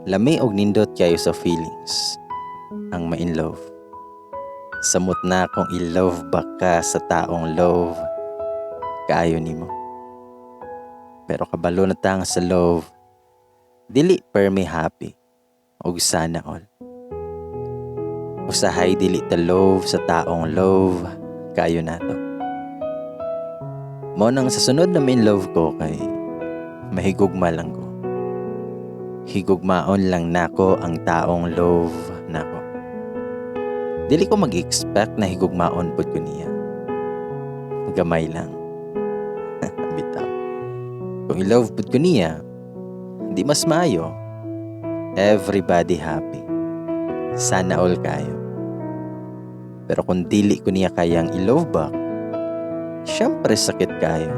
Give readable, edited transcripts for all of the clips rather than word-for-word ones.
Lami og nindot kayo sa feelings ang ma-in-love. Samot na kung i-love back ka sa taong love kaayo nimo. Pero kabalo na tang sa love, dili permi happy og sana all. Usahay dili ta love sa taong love kaayo nato. Mo nang sa sunod na ma-in-love ko kay mahigugma lang ko. Higugmaon lang nako ang taong love nako. Dili ko mag-expect na higugmaon pud ko niya. Gamay lang. Bitaw. Kung i-love pud ko niya, di mas maayo. Everybody happy. Sana all kayo. Pero kung dili ko niya kayang i-love back, syempre sakit kayo.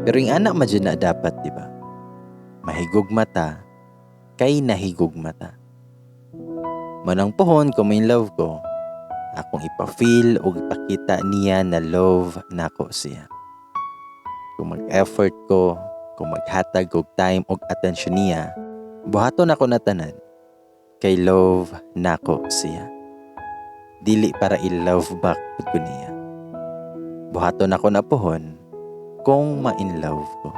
Pero yung anak madyan na dapat, di ba? Mahigugmata kay nahigugmata. Manang pohon kung may love ko, akong ipa-feel o ipakita niya na love nako siya. Kung mag-effort ko, kung maghatag og time og atensyon niya, buhaton ako na tanan kay love nako siya. Dili para i-love back pud ko niya. Buhaton ako na pohon kung ma-in love ko.